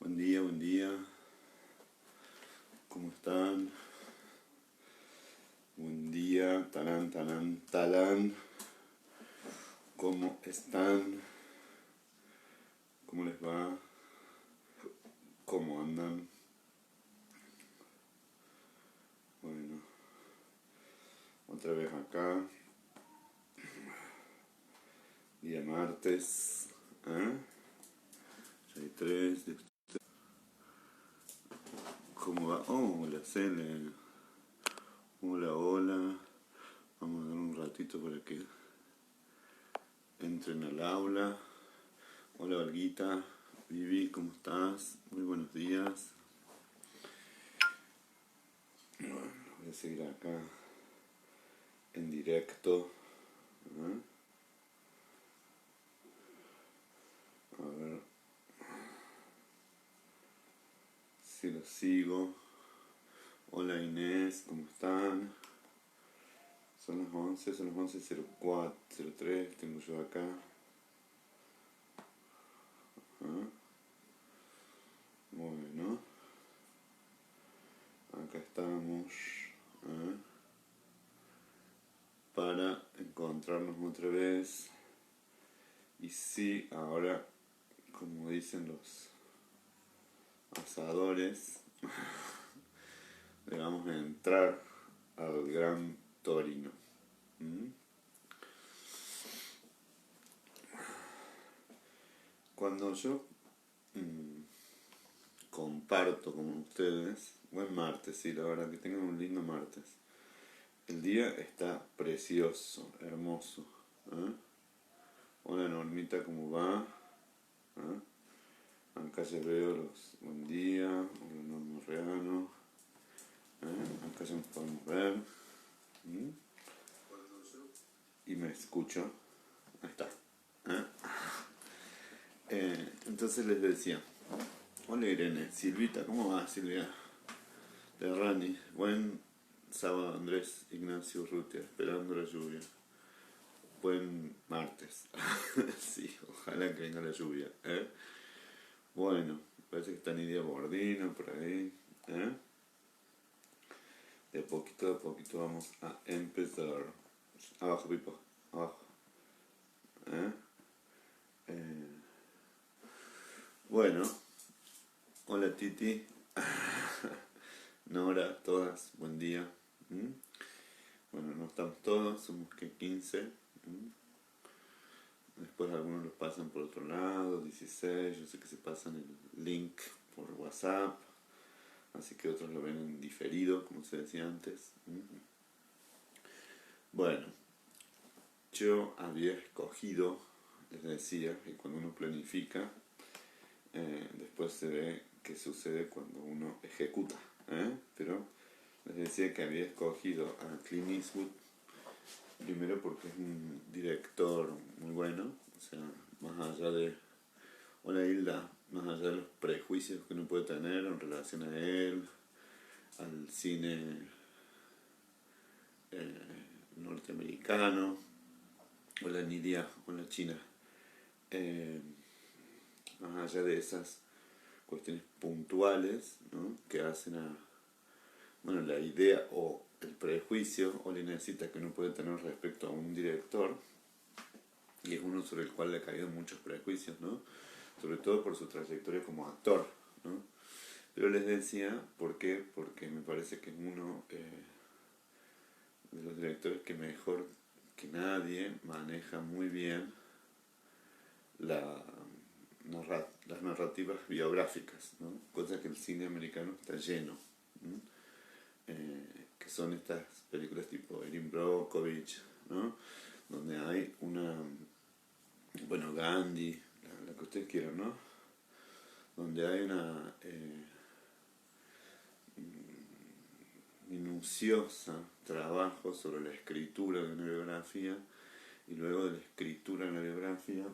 Buen día, buen día. ¿Cómo están? Buen día, talán, talán, talán. ¿Cómo están? ¿Cómo les va? ¿Cómo andan? Bueno, otra vez acá. Día martes. ¿Eh? Ya hay tres. ¿Cómo va? Oh, hola, Cele. Hola, hola. Vamos a dar un ratito para que entren al aula. Hola, Valguita. Vivi, ¿cómo estás? Muy buenos días. Bueno, voy a seguir acá en directo. ¿Eh? A ver si los sigo. Hola Inés, ¿cómo están? Son las 11:04, tengo yo acá. ¿Ah? Bueno, acá estamos. ¿Ah? Para encontrarnos otra vez. Y sí, ahora, como dicen los asadores, le vamos a entrar al Gran Torino. ¿Mm? Cuando yo comparto con ustedes, buen martes, sí, la verdad que tengan un lindo martes. El día está precioso, hermoso. ¿Eh? Hola Normita, ¿cómo va? ¿Eh? Acá ya veo los buen día. Hola Norma Reano. ¿Eh? Acá ya nos podemos ver. ¿Mm? Y me escucho. Ahí está. ¿Eh? Entonces les decía. Hola Irene, Silvita, ¿cómo va Silvia? De Rani, buen sábado Andrés Ignacio Rutia, esperando la lluvia. Buen martes. Sí, ojalá que venga la lluvia. ¿Eh? Bueno, parece que está Nidia Bordino por ahí. ¿Eh? De a poquito vamos a empezar. Abajo, Pipo, abajo. ¿Eh? Bueno, hola Titi. Nora, todas, buen día. ¿Mm? Bueno, no estamos todos, somos que 15. ¿Mm? Después algunos los pasan por otro lado, 16, yo sé que se pasan el link por WhatsApp, así que otros lo ven en diferido, como se decía antes. Bueno, yo había escogido, les decía, que cuando uno planifica, después se ve qué sucede cuando uno ejecuta. Pero les decía que había escogido a Clint Eastwood, primero porque es un director muy bueno, o sea, más allá de... Hola Hilda, más allá de los prejuicios que uno puede tener en relación a él, al cine norteamericano, hola Nidia, hola China, más allá de esas cuestiones puntuales, ¿no?, que hacen a, bueno, la idea o el prejuicio o la inesita que uno puede tener respecto a un director, y es uno sobre el cual le ha caído muchos prejuicios, ¿no?, sobre todo por su trayectoria como actor, ¿no? Pero les decía, ¿por qué? Porque me parece que es uno de los directores que mejor que nadie maneja muy bien las narrativas biográficas, ¿no? Cosa que el cine americano está lleno, ¿no? Que son estas películas tipo Erin Brockovich, ¿no?, donde hay una, bueno, Gandhi, la que ustedes quieran, ¿no?, donde hay una minuciosa trabajo sobre la escritura de una biografía, y luego de la escritura de la biografía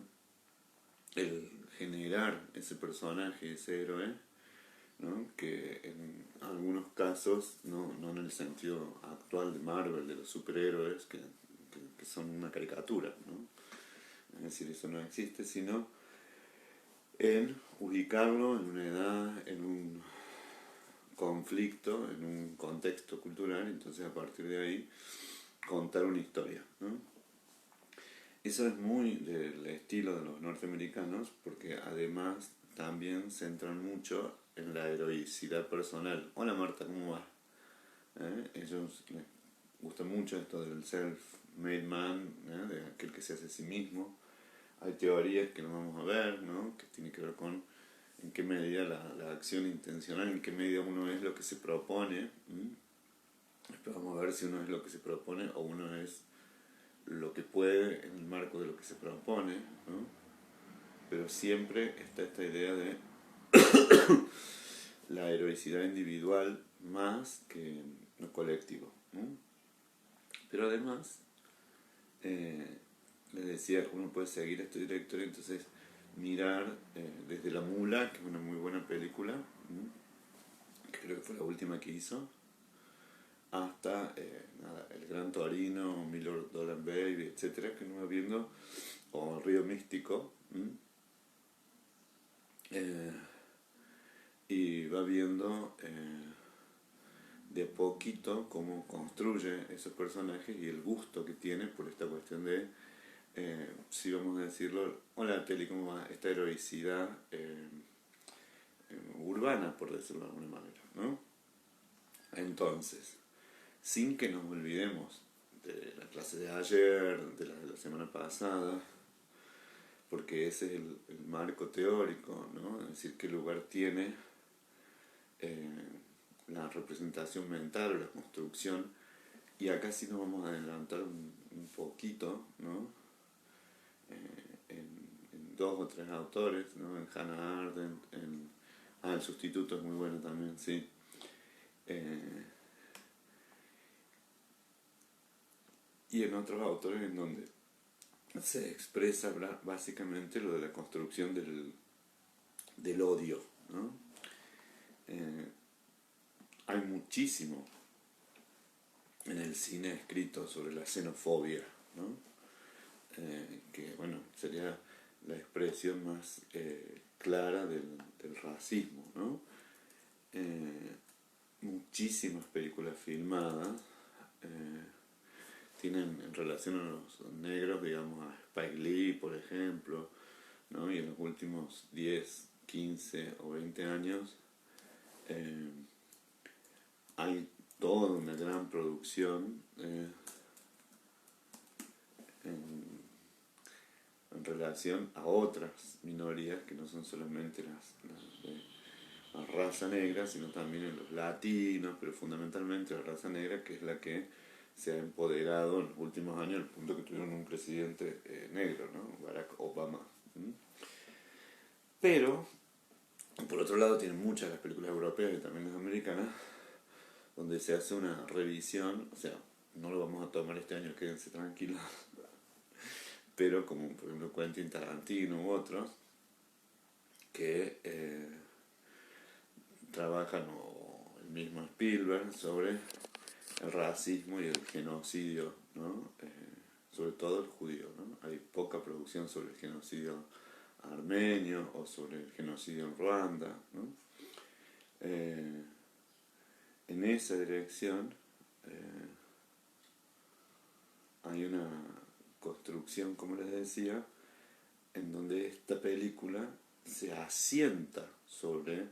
el generar ese personaje, ese héroe, ¿no?, que en algunos casos, no en el sentido actual de Marvel, de los superhéroes, que son una caricatura, ¿no? Es decir, eso no existe, sino en ubicarlo en una edad, en un conflicto, en un contexto cultural, entonces a partir de ahí contar una historia, ¿no? Eso es muy del estilo de los norteamericanos, porque además también centran mucho en la heroicidad personal. Hola Marta, ¿cómo va? Ellos les gusta mucho esto del self-made man, de aquel que se hace a sí mismo. Hay teorías que no vamos a ver, ¿no? Que tiene que ver con en qué medida la acción intencional, en qué medida uno es lo que se propone. Después vamos a ver si uno es lo que se propone o uno es lo que puede en el marco de lo que se propone, ¿no? Pero siempre está esta idea de la heroicidad individual más que lo colectivo, ¿no? Pero además, les decía, uno puede seguir a este director y entonces mirar desde La Mula, que es una muy buena película, que creo que fue la última que hizo, hasta nada, El Gran Torino, Million Dollar Baby, etcétera, que uno va viendo, o Río Místico, y va viendo de a poquito cómo construye esos personajes y el gusto que tiene por esta cuestión de, si vamos a decirlo, hola Teli, ¿cómo va? Esta heroicidad urbana, por decirlo de alguna manera, ¿no? Entonces, sin que nos olvidemos de la clase de ayer, de la semana pasada, porque ese es el marco teórico, ¿no? Es decir, qué lugar tiene eh, la representación mental o la construcción. Y acá sí nos vamos a adelantar un poquito, ¿no? En dos o tres autores, ¿no? En Hannah Arendt, El sustituto es muy bueno también, sí. Eh, y en otros autores en donde se expresa básicamente lo de la construcción del odio, ¿no? Eh, hay muchísimo en el cine escrito sobre la xenofobia, ¿no? Que bueno, sería la expresión más clara del racismo, ¿no? Eh, muchísimas películas filmadas tienen en relación a los negros, digamos, a Spike Lee, por ejemplo, ¿no? Y en los últimos 10, 15 o 20 años eh, hay toda una gran producción en, en relación a otras minorías que no son solamente las de la raza negra, sino también en los latinos, pero fundamentalmente la raza negra, que es la que se ha empoderado en los últimos años al punto que tuvieron un presidente negro, ¿no? Barack Obama. Pero, por otro lado, tienen muchas las películas europeas y también las americanas, donde se hace una revisión, o sea, no lo vamos a tomar este año, quédense tranquilos, pero como por ejemplo Quentin Tarantino u otros, que trabajan, o el mismo Spielberg, sobre el racismo y el genocidio, ¿no? Sobre todo el judío, ¿no? Hay poca producción sobre el genocidio armenio o sobre el genocidio en Ruanda, ¿no? Eh, en esa dirección hay una construcción, como les decía, en donde esta película se asienta sobre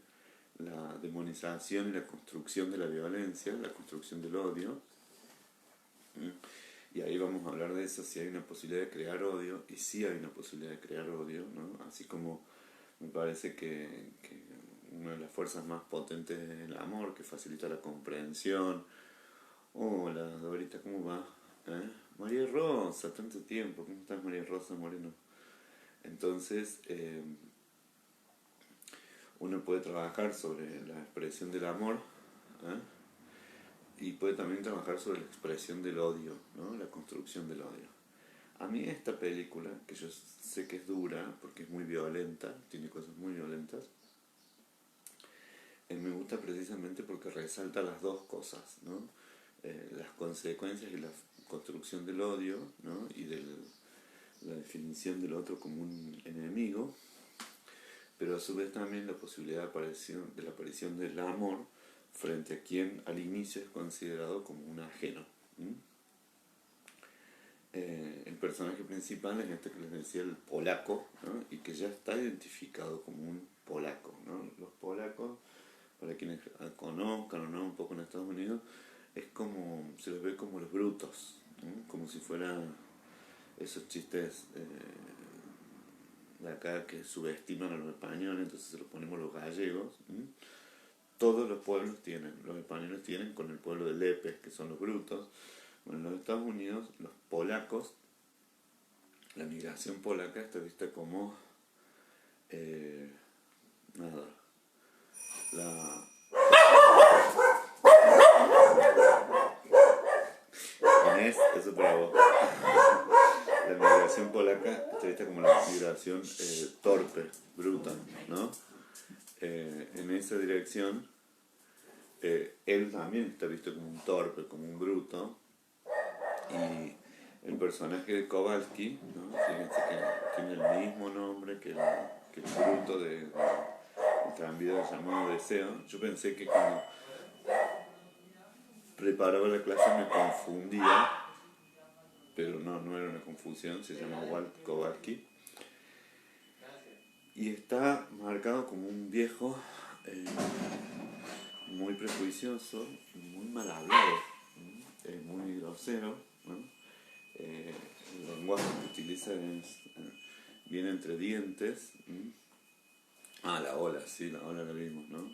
la demonización y la construcción de la violencia, la construcción del odio. Y ahí vamos a hablar de eso, si hay una posibilidad de crear odio, y sí hay una posibilidad de crear odio, ¿no? Así como me parece que una de las fuerzas más potentes es el amor, que facilita la comprensión. Hola, Dorita, ¿cómo va? María Rosa, tanto tiempo, ¿cómo estás, María Rosa Moreno? Entonces, uno puede trabajar sobre la expresión del amor, ¿eh? Y puede también trabajar sobre la expresión del odio, ¿no? La construcción del odio. A mí esta película, que yo sé que es dura, porque es muy violenta, tiene cosas muy violentas, me gusta precisamente porque resalta las dos cosas, ¿no? Las consecuencias y la construcción del odio, ¿no? Y la definición del otro como un enemigo, pero a su vez también la posibilidad de la aparición del amor frente a quien al inicio es considerado como un ajeno. El personaje principal es este que les decía, el polaco, ¿no? Y que ya está identificado como un polaco, ¿no? Los polacos, para quienes conozcan o no un poco en Estados Unidos, es como, se los ve como los brutos, ¿no? Como si fueran esos chistes de acá que subestiman a los españoles, entonces se los ponemos los gallegos. Todos los pueblos tienen, los españoles tienen con el pueblo de Lepes, que son los brutos. Bueno, en los Estados Unidos, los polacos, la migración polaca está vista como nada, la Inés, eso para vos. La migración polaca está vista como la migración torpe, bruta, ¿no? En esa dirección, él también está visto como un torpe, como un bruto, y el personaje de Kowalski, ¿no? Fíjense que tiene el mismo nombre que el bruto del tranvía llamado Deseo. Yo pensé que cuando preparaba la clase me confundía, pero no era una confusión, se llama Walt Kowalski. Y está marcado como un viejo muy prejuicioso, muy mal hablado, muy grosero, ¿no? El lenguaje que utiliza viene entre dientes. La ola, sí, la ola la vimos, ¿no?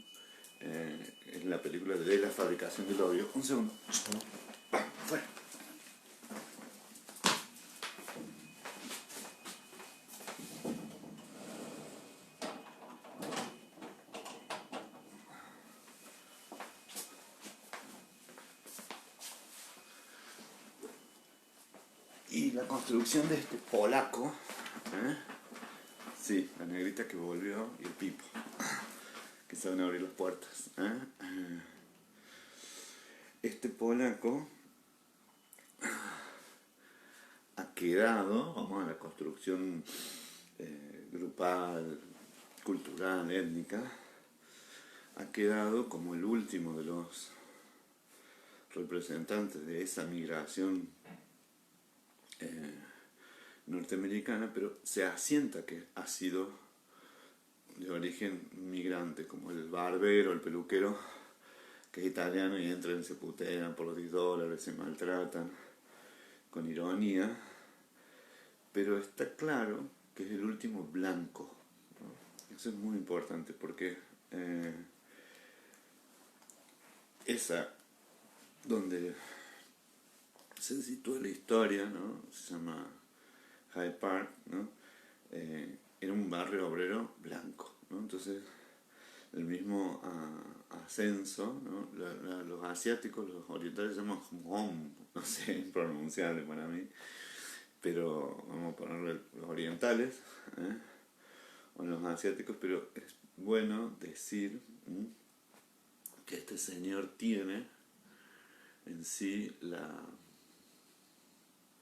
Es la película de la fabricación del odio. Un segundo. Fuera. Y la construcción de este polaco, sí, la negrita que volvió y el Pipo, que saben abrir las puertas. Este polaco ha quedado, vamos a la construcción grupal, cultural, étnica, ha quedado como el último de los representantes de esa migración norteamericana, pero se asienta que ha sido de origen migrante, como el barbero, el peluquero, que es italiano y entran, se putean por los $10, se maltratan, con ironía, pero está claro que es el último blanco, ¿no? Eso es muy importante porque esa donde se sitúa la historia, ¿no? Se llama Hyde Park, ¿no? Era un barrio obrero blanco, ¿no? Entonces el mismo ascenso, ¿no? Los asiáticos, los orientales se llaman Hmong, no sé, impronunciable para mí, pero vamos a ponerle los orientales, o los asiáticos, pero es bueno decir que este señor tiene en sí la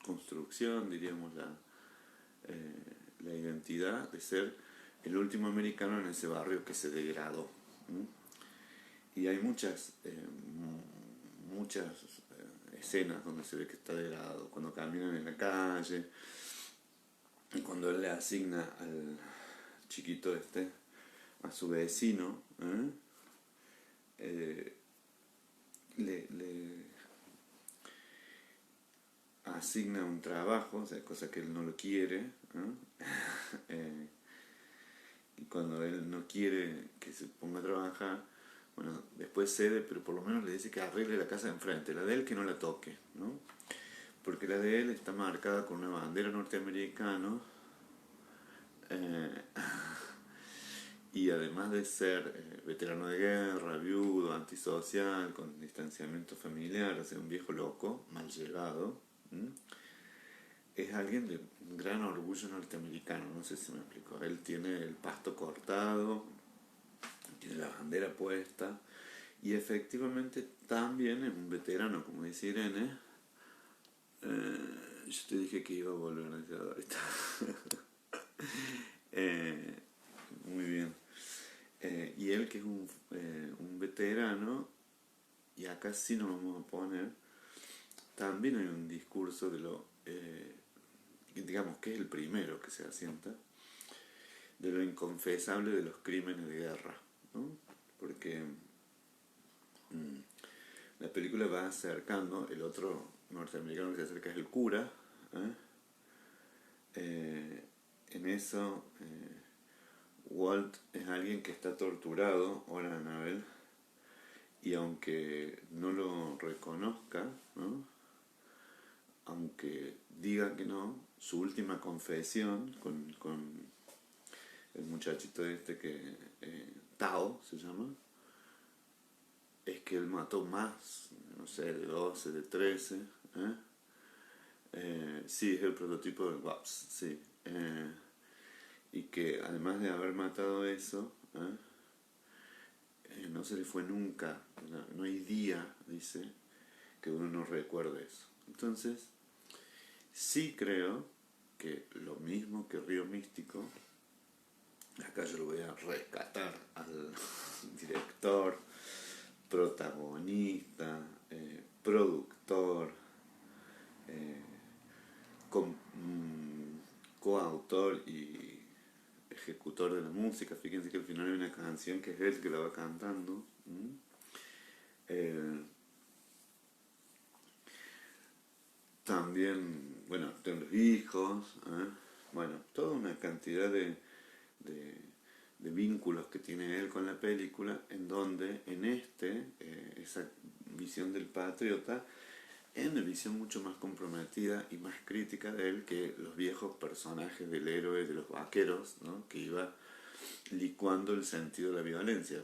construcción, diríamos, la identidad de ser el último americano en ese barrio que se degradó. Y hay muchas escenas donde se ve que está degradado, cuando caminan en la calle, y cuando él le asigna al chiquito este, a su vecino, le asigna un trabajo, o sea, cosa que él no lo quiere, y cuando él no quiere que se ponga a trabajar, bueno, después cede, pero por lo menos le dice que arregle la casa de enfrente, la de él que no la toque, ¿no? Porque la de él está marcada con una bandera norteamericana, y además de ser veterano de guerra, viudo, antisocial, con distanciamiento familiar, o sea, un viejo loco, mal llevado, es alguien de un gran orgullo norteamericano, no sé si me explico. Él tiene el pasto cortado, tiene la bandera puesta, y efectivamente también es un veterano, como dice Irene. Yo te dije que iba a volver a decir ahorita. muy bien. Y él, que es un veterano, y acá sí nos vamos a poner, también hay un discurso de lo, digamos que es el primero que se asienta, de lo inconfesable de los crímenes de guerra, ¿no? Porque la película va acercando, el otro norteamericano que se acerca es el cura, ¿eh? En eso, Walt es alguien que está torturado, ahora Anabel, y aunque no lo reconozca, ¿no? Aunque diga que no, su última confesión con el muchachito este que Tao se llama, es que él mató más, no sé, de 12, de 13, ¿eh? Sí, es el prototipo de Waps, sí. Y que además de haber matado eso, no se le fue nunca, no hay día, dice, que uno no recuerde eso. Entonces, sí creo que lo mismo que Río Místico, acá yo lo voy a rescatar al director, protagonista, productor, eh, coautor y ejecutor de la música. Fíjense que al final hay una canción que es él que la va cantando. Eh, También, bueno, tengo los hijos, bueno, toda una cantidad de, de vínculos que tiene él con la película, en donde en esa visión del patriota, es una visión mucho más comprometida y más crítica de él que los viejos personajes del héroe, de los vaqueros, ¿no? Que iba licuando el sentido de la violencia.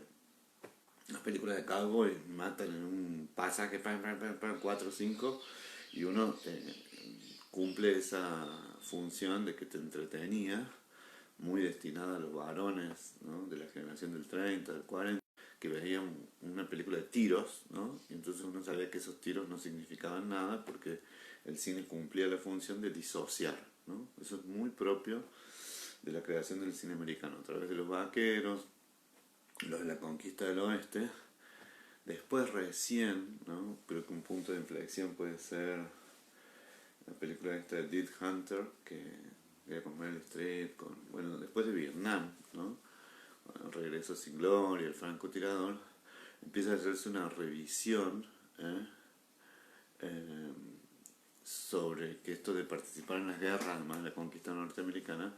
Las películas de cowboy matan en un pasaje, 4 o 5, y uno cumple esa función de que te entretenía, muy destinada a los varones, ¿no? De la generación del 30, del 40, que veían una película de tiros, ¿no? Y entonces uno sabía que esos tiros no significaban nada porque el cine cumplía la función de disociar, ¿no? Eso es muy propio de la creación del cine americano, a través de los vaqueros, los de la conquista del oeste. Después recién, ¿no? Creo que un punto de inflexión puede ser la película esta de Dead Hunter, que era con Meryl Streep, bueno, después de Vietnam, ¿no? Bueno, Regreso sin Gloria, El francotirador, empieza a hacerse una revisión, ¿eh? Eh, sobre que esto de participar en las guerras, además de la conquista norteamericana,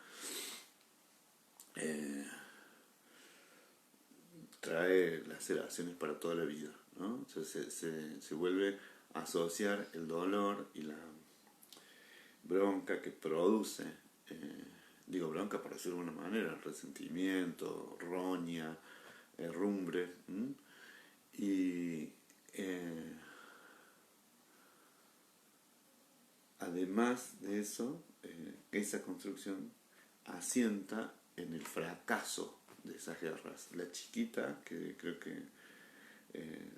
eh, trae laceraciones para toda la vida, ¿no? O sea, se vuelve a asociar el dolor y la bronca que produce, digo bronca por decirlo de alguna manera, resentimiento, roña, rumbre, y además de eso, esa construcción asienta en el fracaso de esas guerras. La chiquita, que creo que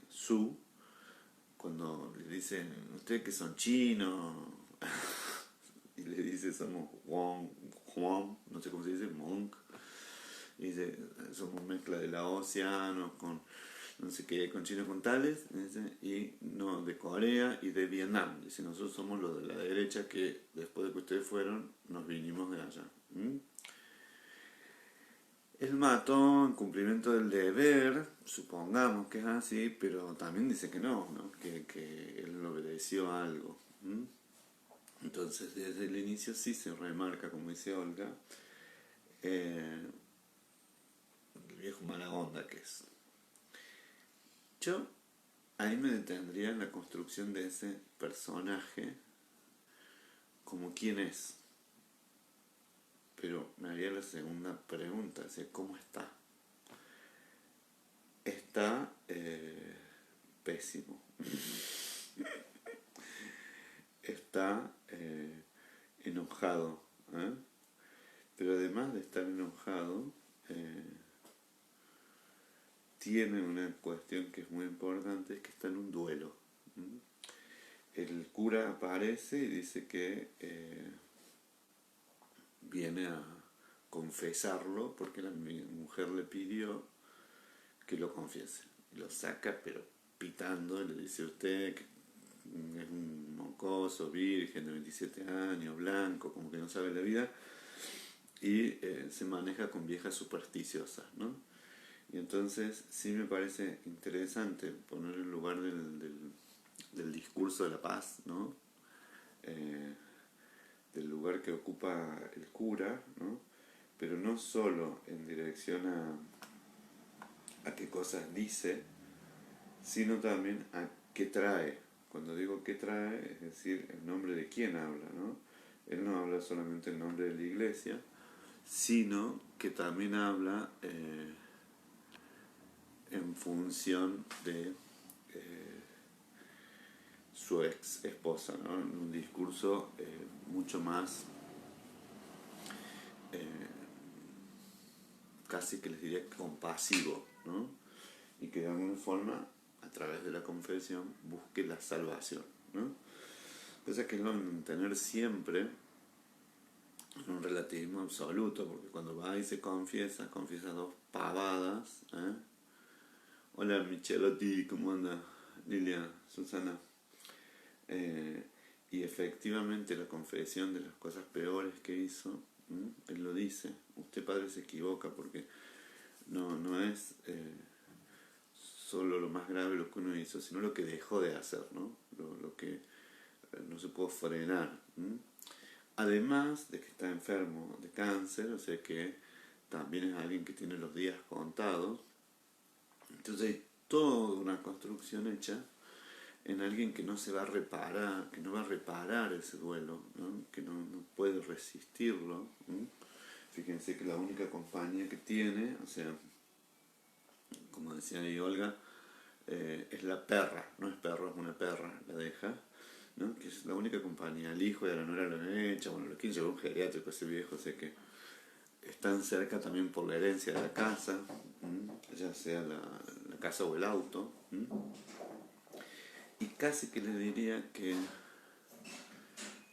Su, cuando le dicen, ustedes que son chinos, y le dice, somos Juan, no sé cómo se dice, Monk, y dice, somos mezcla de laosianos con no sé qué, con chinos con tales, dice, y no, de Corea y de Vietnam. Dice, nosotros somos los de la derecha que después de que ustedes fueron, nos vinimos de allá. Él mató en cumplimiento del deber, supongamos que es así, pero también dice que no, ¿no? Que él obedeció a algo. Entonces, desde el inicio sí se remarca, como dice Olga, el viejo mala onda que es. Yo ahí me detendría en la construcción de ese personaje como quién es. Pero me haría la segunda pregunta, o sea, ¿cómo está? Está pésimo. Está enojado. Pero además de estar enojado, tiene una cuestión que es muy importante, es que está en un duelo. El cura aparece y dice que viene a confesarlo porque mi mujer le pidió que lo confiese. Y lo saca, pero pitando, y le dice: usted que es un mocoso, virgen de 27 años, blanco, como que no sabe la vida, y se maneja con viejas supersticiosas, ¿no? Y entonces sí me parece interesante poner en lugar del discurso de la paz, ¿no? Del lugar que ocupa el cura, ¿no? Pero no solo en dirección a qué cosas dice, sino también a qué trae. Cuando digo qué trae, es decir, el nombre de quién habla, ¿no? Él no habla solamente el nombre de la iglesia, sino que también habla en función de su ex esposa, ¿no? En un discurso mucho más, casi que les diría compasivo, ¿no? Y que de alguna forma, a través de la confesión, busque la salvación, ¿no? Cosa que no tener siempre en un relativismo absoluto, porque cuando va y se confiesa dos pavadas, ¿eh? Hola Michelotti, ¿cómo anda? Lilia, Susana. Y efectivamente la confesión de las cosas peores que hizo, él lo dice: usted, padre, se equivoca porque no es solo lo más grave lo que uno hizo, sino lo que dejó de hacer, ¿no? Lo que no se pudo frenar. Además de que está enfermo de cáncer, o sea que también es alguien que tiene los días contados. Entonces hay toda una construcción hecha en alguien que no se va a reparar, que no va a reparar ese duelo, ¿no? Que no puede resistirlo, ¿no? Fíjense que la única compañía que tiene, o sea, como decía ahí Olga, es la perra, no es perro, es una perra, la deja, ¿no? Que es la única compañía. El hijo y a la nuera lo han hecho, bueno, lo quieren llevar un geriátrico ese viejo, o sea que están cerca también por la herencia de la casa, ya sea la casa o el auto. Y casi que les diría que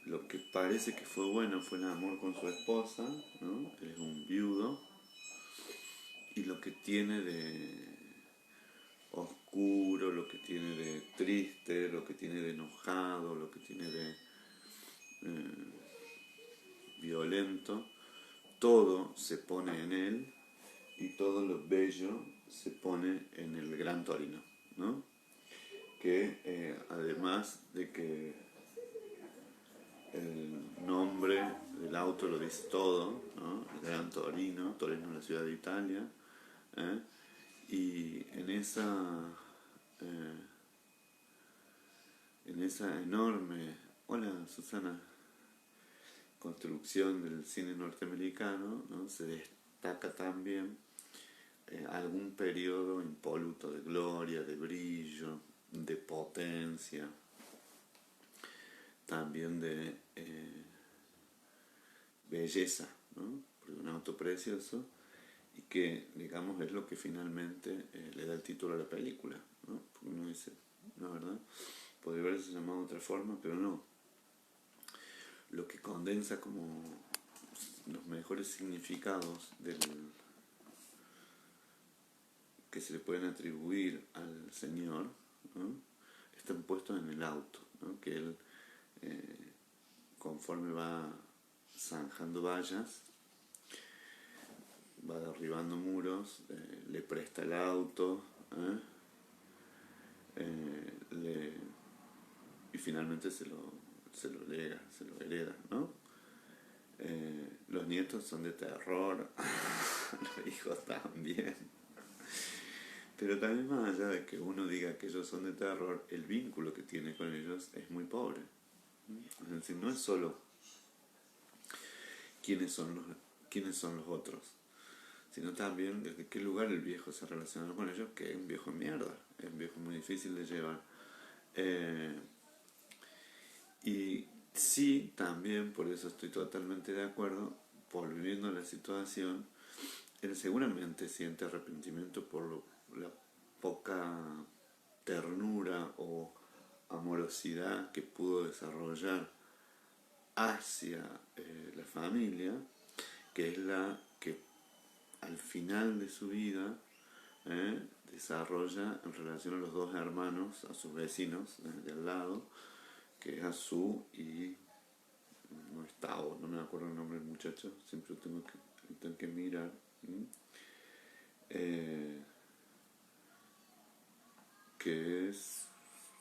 lo que parece que fue bueno fue el amor con su esposa, ¿no? Él es un viudo, y lo que tiene de oscuro, lo que tiene de triste, lo que tiene de enojado, lo que tiene de violento, todo se pone en él, y todo lo bello se pone en el Gran Torino, ¿no? Que además de que el nombre del auto lo dice todo, ¿no? El Gran Torino, Torino es la ciudad de Italia, ¿eh? Y eh, en esa enorme, hola Susana, construcción del cine norteamericano, ¿no? Se destaca también algún periodo impoluto de gloria, de brillo, de potencia, también de belleza, ¿no? Porque un auto precioso, y que, digamos, es lo que finalmente le da el título a la película, ¿no? Porque uno dice, no, ¿verdad? Podría haberse llamado de otra forma, pero no. Lo que condensa como los mejores significados que se le pueden atribuir al Señor, ¿no? Están puestos en el auto, ¿no? Que él, conforme va zanjando vallas, va derribando muros, le presta el auto, y finalmente se lo lega, se lo hereda, ¿no? Los nietos son de terror, los hijos también. Pero también, más allá de que uno diga que ellos son de terror, el vínculo que tiene con ellos es muy pobre. Es decir, no es solo quiénes son los otros, sino también desde qué lugar el viejo se relaciona con ellos, que es un viejo de mierda, es un viejo muy difícil de llevar. Y sí, también, por eso estoy totalmente de acuerdo, volviendo a la situación, él seguramente siente arrepentimiento por la poca ternura o amorosidad que pudo desarrollar hacia la familia, que es la que al final de su vida desarrolla en relación a los dos hermanos, a sus vecinos de al lado, que es Azú y no es Tao, no me acuerdo el nombre del muchacho, siempre tengo que mirar. Que es...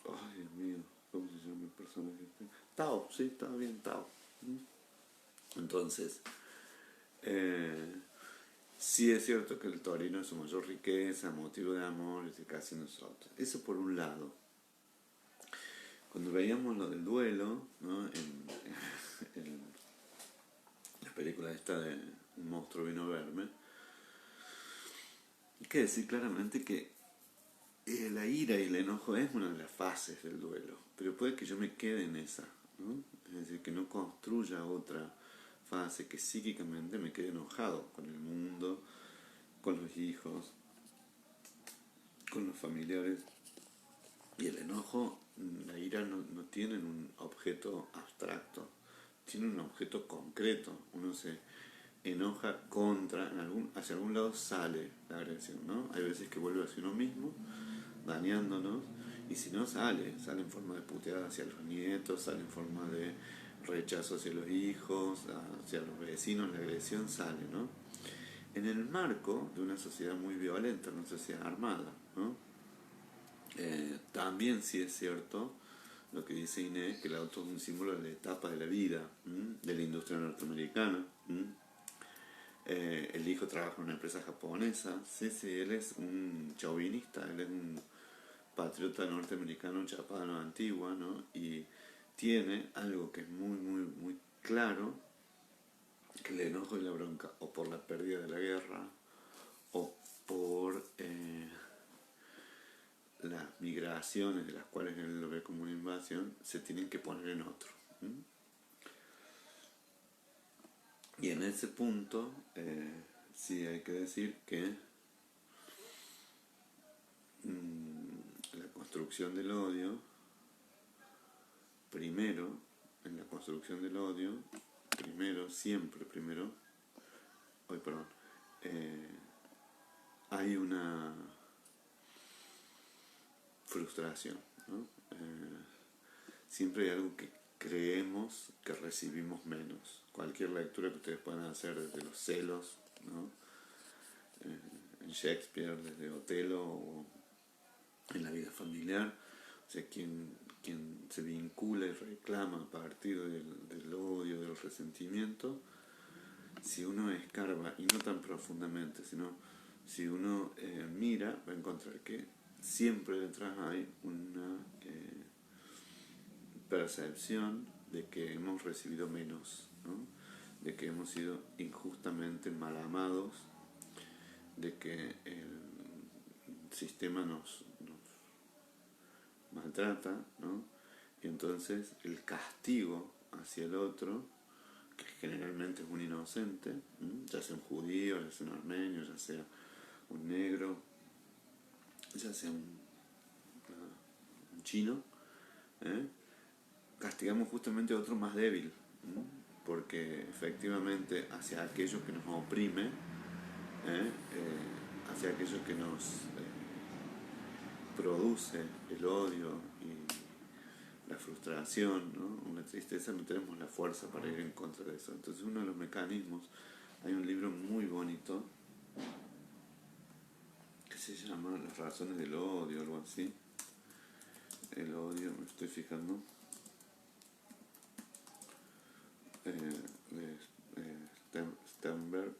Ay, Dios mío, ¿cómo se llama el personaje este? Tao, sí, estaba bien, Tao. Entonces, sí es cierto que el torino es su mayor riqueza, motivo de amor, es casi nosotros. Eso por un lado. Cuando veíamos lo del duelo, ¿no? en la película esta de Un monstruo vino a verme, hay que decir claramente que la ira y el enojo es una de las fases del duelo, pero puede que yo me quede en esa, ¿no? Es decir, que no construya otra fase, que psíquicamente me quede enojado con el mundo, con los hijos, con los familiares. Y el enojo, la ira no tienen un objeto abstracto, tiene un objeto concreto. Uno se enoja contra, hacia algún lado sale la agresión, ¿no? Hay veces que vuelve hacia uno mismo, dañándonos, y si no sale en forma de puteada hacia los nietos, sale en forma de rechazo hacia los hijos, hacia los vecinos, la agresión sale, ¿no? En el marco de una sociedad muy violenta, una sociedad armada, ¿no? También sí es cierto lo que dice Inés, que el auto es un símbolo de la etapa de la vida, de la industria norteamericana. El hijo trabaja en una empresa japonesa. Sí, él es un chauvinista, él es un patriota norteamericano chapado a la antigua, ¿no? Y tiene algo que es muy, muy, muy claro, que el enojo y la bronca, o por la pérdida de la guerra, o por las migraciones, de las cuales él lo ve como una invasión, se tienen que poner en otro. Y en ese punto, sí hay que decir que la construcción del odio, en la construcción del odio, siempre primero, hay una frustración, ¿no? Siempre hay algo que creemos que recibimos menos. Cualquier lectura que ustedes puedan hacer desde los celos, ¿no? En Shakespeare, desde Otelo, o en la vida familiar, o sea, quien se vincula y reclama a partir del odio, del resentimiento, si uno escarba, y no tan profundamente, sino si uno mira, va a encontrar que siempre detrás hay una percepción de que hemos recibido menos, ¿no? De que hemos sido injustamente mal amados, de que el sistema nos maltrata, ¿no? Y entonces el castigo hacia el otro, que generalmente es un inocente, ya sea un judío, ya sea un armenio, ya sea un negro, ya sea un chino, castigamos justamente a otro más débil, porque efectivamente hacia aquello que nos oprime, hacia aquello que nos produce el odio y la frustración, ¿no? Una tristeza, no tenemos la fuerza para ir en contra de eso. Entonces uno de los mecanismos, hay un libro muy bonito que se llama Las razones del odio, algo así. El odio, me estoy fijando, de Sternberg,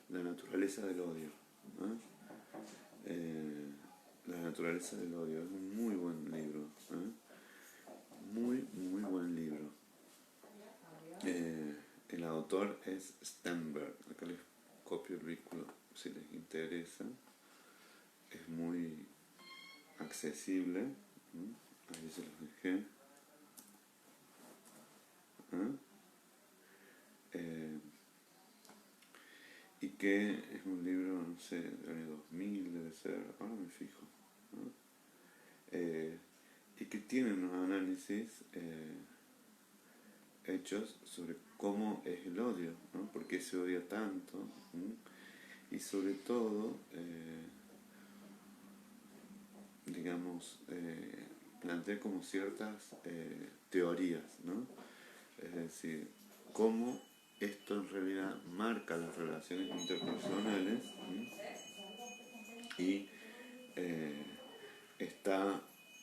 La naturaleza del odio, ¿no? La naturaleza del odio es un muy buen libro, muy, muy buen libro. El autor es Sternberg, acá les copio el vínculo si les interesa, es muy accesible, ahí se los dejé. Y que es un libro, no sé, del año 2000 debe ser, ahora me fijo, ¿no? Y que tiene unos análisis hechos sobre cómo es el odio, ¿no? ¿Por qué se odia tanto? Y sobre todo, digamos, plantea como ciertas teorías, ¿no? Es decir, cómo esto en realidad marca las relaciones interpersonales y está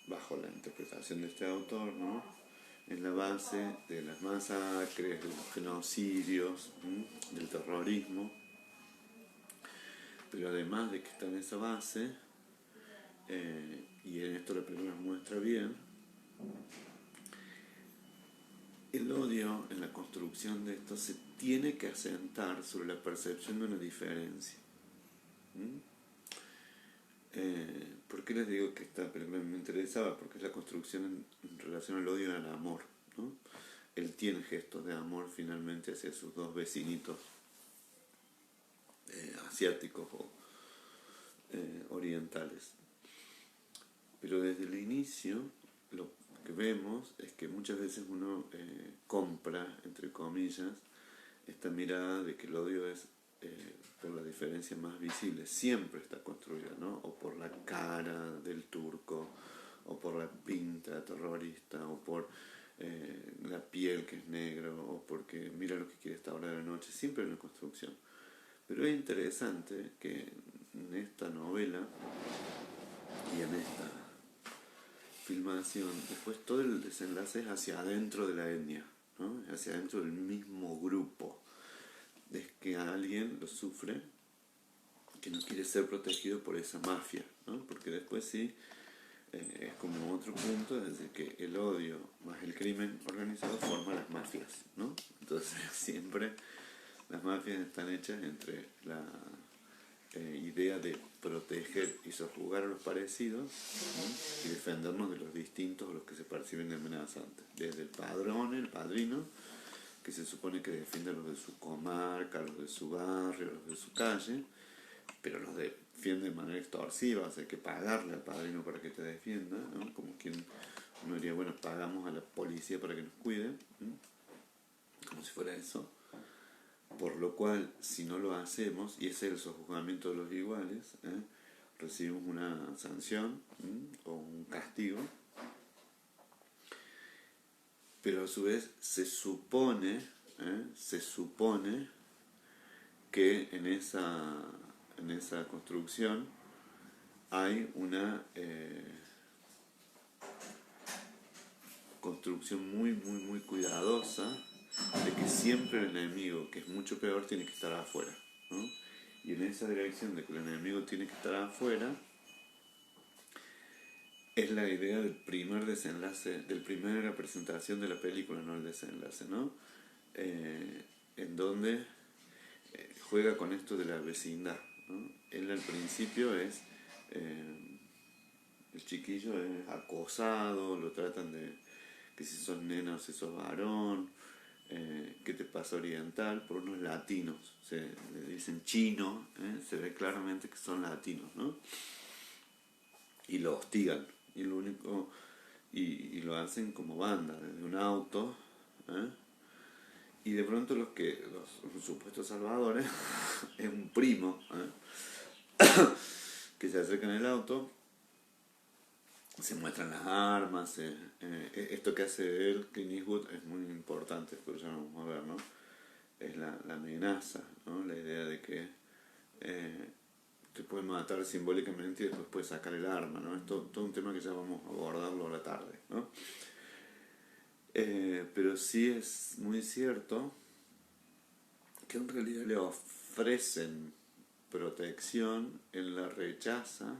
bajo la interpretación de este autor, ¿no? En la base de las masacres, de los genocidios, del terrorismo, pero además de que está en esa base, y en esto la película muestra bien, el odio en la construcción de esto se tiene que asentar sobre la percepción de una diferencia. ¿Por qué les digo que esta película me interesaba? Porque es la construcción en relación al odio y al amor, ¿no? Él tiene gestos de amor finalmente hacia sus dos vecinitos asiáticos o orientales. Pero desde el inicio lo que vemos es que muchas veces uno compra, entre comillas, esta mirada de que el odio es por la diferencia más visible, siempre está construida, ¿no? O por la cara del turco, o por la pinta terrorista, o por la piel que es negro, o porque mira lo que quiere esta hora de la noche, siempre hay una construcción. Pero es interesante que en esta novela y en esta filmación, después todo el desenlace es hacia adentro de la etnia, ¿no? Hacia adentro del mismo grupo. Es que alguien lo sufre, que no quiere ser protegido por esa mafia, ¿no? Porque después sí, es como otro punto, es decir, que el odio más el crimen organizado forma las mafias, ¿no? Entonces siempre las mafias están hechas entre la idea de proteger y sojuzgar a los parecidos, ¿no? Y defendernos de los distintos, los que se perciben amenazantes. Desde el padrino, que se supone que defiende a los de su comarca, a los de su barrio, a los de su calle, pero los defiende de manera extorsiva, o sea, hay que pagarle al padrino para que te defienda, ¿no? Como quien uno diría, bueno, pagamos a la policía para que nos cuide, ¿no? Como si fuera eso. Por lo cual, si no lo hacemos, y ese es el sojuzgamiento de los iguales, recibimos una sanción o un castigo, pero a su vez se supone que en esa construcción hay una construcción muy, muy, muy cuidadosa de que siempre el enemigo, que es mucho peor, tiene que estar afuera, ¿no? Y en esa dirección de que el enemigo tiene que estar afuera, es la idea del primer desenlace, del primera presentación de la película, no el desenlace, ¿no? En donde juega con esto de la vecindad, ¿no? Él al principio es, el chiquillo es acosado, lo tratan de que si sos nena o si sos varón, ¿qué te pasa oriental? Por unos latinos, le dicen chino, se ve claramente que son latinos, ¿no? Y lo hostigan, y lo único, y lo hacen como banda, desde un auto, y de pronto los supuestos salvadores es un primo, que se acerca en el auto, se muestran las armas, esto que hace él, Clint Eastwood, es muy importante, pero ya lo vamos a ver, ¿no? Es la amenaza, ¿no? La idea de que te pueden matar simbólicamente y después puedes sacar el arma, ¿no? Es todo un tema que ya vamos a abordarlo a la tarde, ¿no? Pero sí es muy cierto que en realidad le ofrecen protección, él la rechaza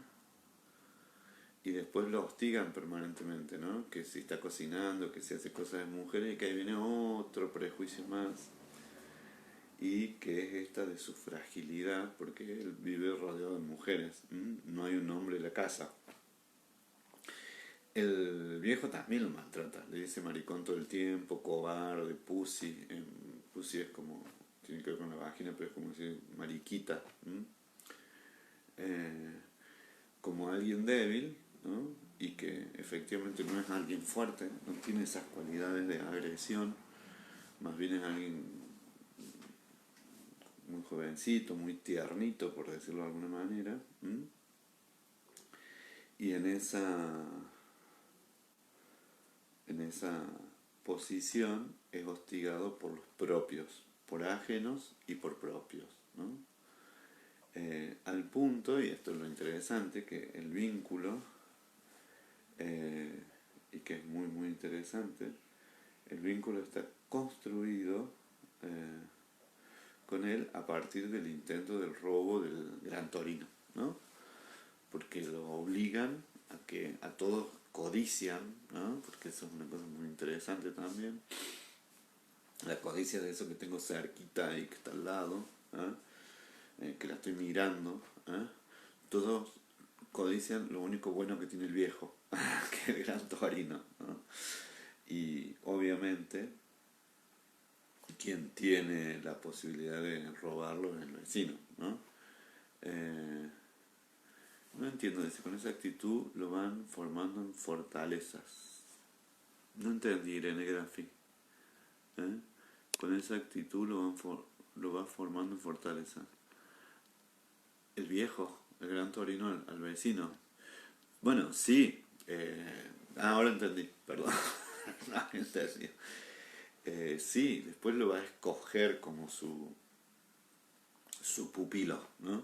y después lo hostigan permanentemente, ¿no? Que si está cocinando, que si hace cosas de mujeres, y que ahí viene otro prejuicio más, y que es esta de su fragilidad, porque él vive rodeado de mujeres, no hay un hombre en la casa. El viejo también lo maltrata, le dice maricón todo el tiempo, cobarde, pussy. Pussy es como, tiene que ver con la vagina, pero es como decir mariquita. Como alguien débil, ¿no? Y que efectivamente no es alguien fuerte, no tiene esas cualidades de agresión más bien es alguien muy jovencito, muy tiernito, por decirlo de alguna manera, ¿m? Y en esa posición es hostigado por los propios, por ajenos y por propios, ¿no? Al punto, y esto es lo interesante, que el vínculo, y que es muy muy interesante, el vínculo está construido con él a partir del intento del robo del Gran Torino, ¿no? Porque lo obligan a que a todos codician, ¿no? Porque eso es una cosa muy interesante también. La codicia de eso que tengo cerquita y que está al lado, que la estoy mirando, todos codician lo único bueno que tiene el viejo, que es el Gran Torino, ¿no? Y obviamente quien tiene la posibilidad de robarlo es el vecino, ¿no? No entiendo, dice, con esa actitud lo van formando en fortalezas. No entendí, Irene Graffi. ¿Eh? Con esa actitud lo va formando en fortalezas. El viejo, el Gran Torino al vecino. Bueno, sí. Ahora entendí, perdón. No había entendido. Sí, después lo va a escoger como su pupilo, ¿no?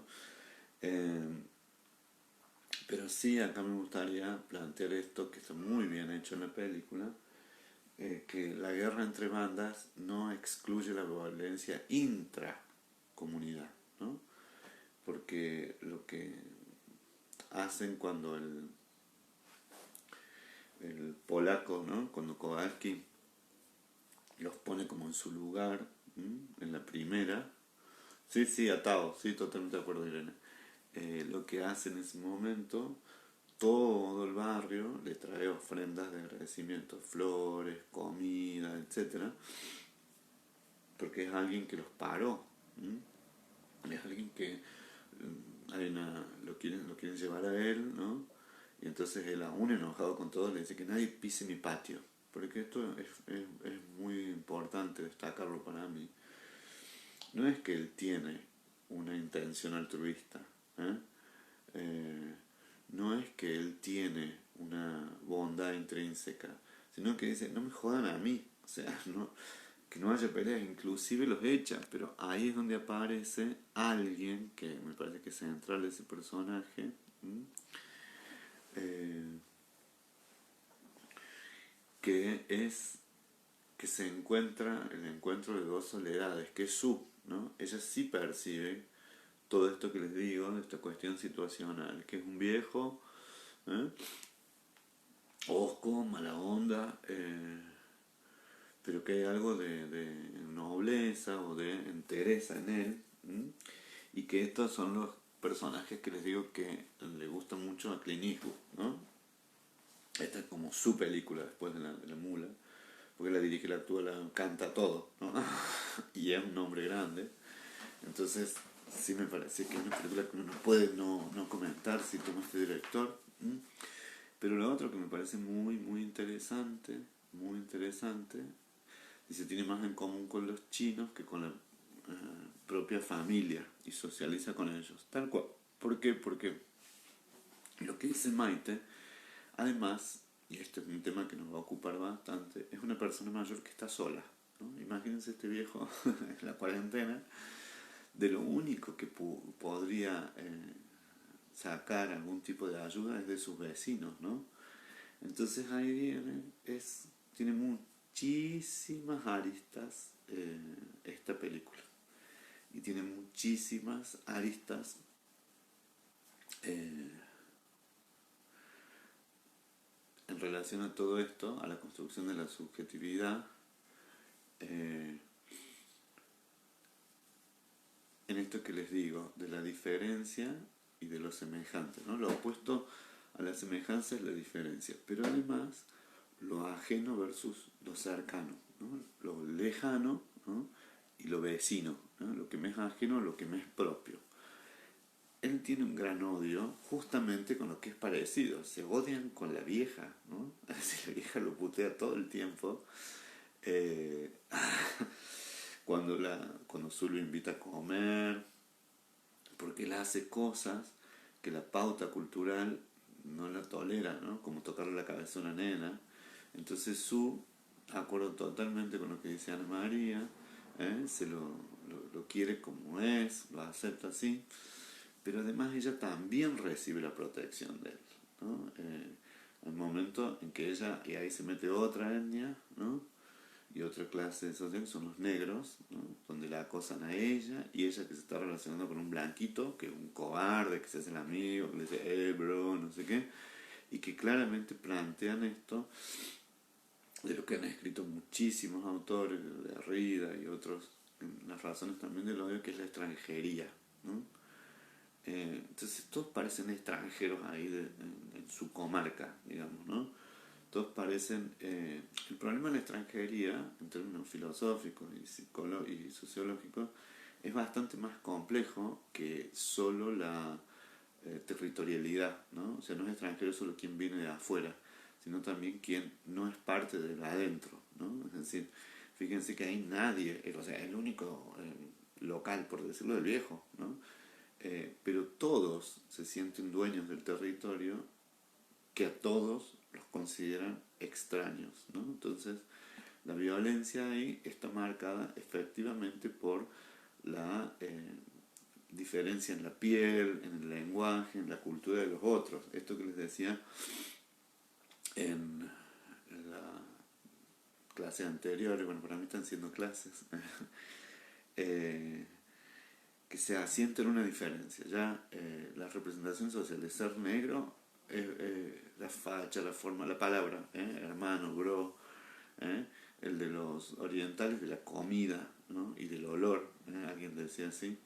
Pero sí, acá me gustaría plantear esto, que está muy bien hecho en la película, que la guerra entre bandas no excluye la violencia intracomunidad, ¿no? Porque lo que hacen cuando el polaco, ¿no? Cuando Kowalski los pone como en su lugar, ¿m? En la primera, sí, sí, atado, sí, totalmente de acuerdo, Irene. Lo que hace en ese momento, todo el barrio le trae ofrendas de agradecimiento, flores, comida, etcétera, porque es alguien que los paró, ¿m? Es alguien que lo quieren llevar a él, ¿no? Y entonces él, aún enojado con todos, le dice que nadie pise mi patio, porque esto es muy importante destacarlo para mí. No es que él tiene una intención altruista, ¿eh? No es que él tiene una bondad intrínseca, sino que dice, no me jodan a mí, o sea, no, que no haya peleas, inclusive los echa, pero ahí es donde aparece alguien que me parece que es central de ese personaje, que se encuentra el encuentro de dos soledades, que es ¿no? Ella sí percibe todo esto que les digo, de esta cuestión situacional, que es un viejo, hosco, mala onda, pero que hay algo de nobleza o de entereza en él, y que estos son los personajes que les digo que le gustan mucho a Clint Eastwood, ¿no? Esta es como su película después de la mula, porque la dirige, la actúa, la canta todo, ¿no? Y es un hombre grande, entonces sí me parece que es una película que uno no puede no comentar si toma este director. Pero lo otro que me parece muy muy interesante, y se tiene más en común con los chinos que con la propia familia, y socializa con ellos, tal cual. ¿Por qué? Porque lo que dice Maite, además, y este es un tema que nos va a ocupar bastante, es una persona mayor que está sola, ¿no? Imagínense este viejo en la cuarentena, de lo único que podría sacar algún tipo de ayuda es de sus vecinos, ¿no? Entonces ahí viene, tiene muchísimas aristas esta película, y tiene muchísimas aristas en relación a todo esto, a la construcción de la subjetividad, en esto que les digo, de la diferencia y de lo semejante, ¿no? Lo opuesto a la semejanza es la diferencia, pero además lo ajeno versus lo cercano, ¿no? Lo lejano, ¿no? Y lo vecino, ¿no? Lo que me es ajeno, lo que me es propio. Él tiene un gran odio justamente con lo que es parecido. Se odian con la vieja, ¿no? La vieja lo putea todo el tiempo. Eh, cuando Su lo invita a comer, porque él hace cosas que la pauta cultural no la tolera, ¿no? Como tocarle la cabeza a una nena. Entonces Su, acuerdo totalmente con lo que dice Ana María, se lo quiere como es, lo acepta así, pero además ella también recibe la protección de él, ¿no? Hay momentos en que ella, y ahí se mete otra etnia, ¿no? Y otra clase de social, son los negros, ¿no? Donde la acosan a ella, y ella que se está relacionando con un blanquito, que es un cobarde, que se hace el amigo, que le dice, bro, no sé qué, y que claramente plantean esto, de lo que han escrito muchísimos autores, de Derrida y otros, en las razones también del odio, que es la extranjería, ¿no? Entonces todos parecen extranjeros ahí en su comarca, digamos, ¿no? Todos parecen... el problema de la extranjería, en términos filosóficos y sociológicos, es bastante más complejo que solo la territorialidad, ¿no? O sea, no es extranjero solo quien viene de afuera, sino también quien no es parte de adentro, ¿no? Es decir, fíjense que hay nadie, o sea, el único local, por decirlo, del viejo, ¿no? Pero todos se sienten dueños del territorio, que a todos los consideran extraños, ¿no? Entonces, la violencia ahí está marcada efectivamente por la diferencia en la piel, en el lenguaje, en la cultura de los otros. Esto que les decía en la clase anterior, bueno, para mí están siendo clases, que se asienta en una diferencia. Ya la representación social de ser negro, la facha, la forma, la palabra, hermano, bro, el de los orientales de la comida, ¿no? Y del olor, alguien decía así.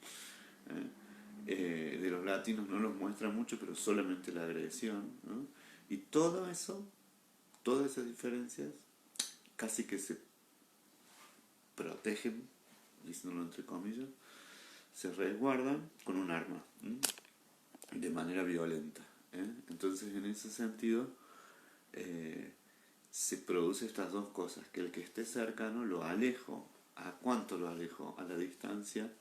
De los latinos no los muestra mucho, pero solamente la agresión, ¿no? Y todo eso, todas esas diferencias, casi que se protegen, diciéndolo entre comillas, se resguardan con un arma, de manera violenta. Entonces, en ese sentido, se producen estas dos cosas, que el que esté cercano lo alejo. ¿A cuánto lo alejo? A la distancia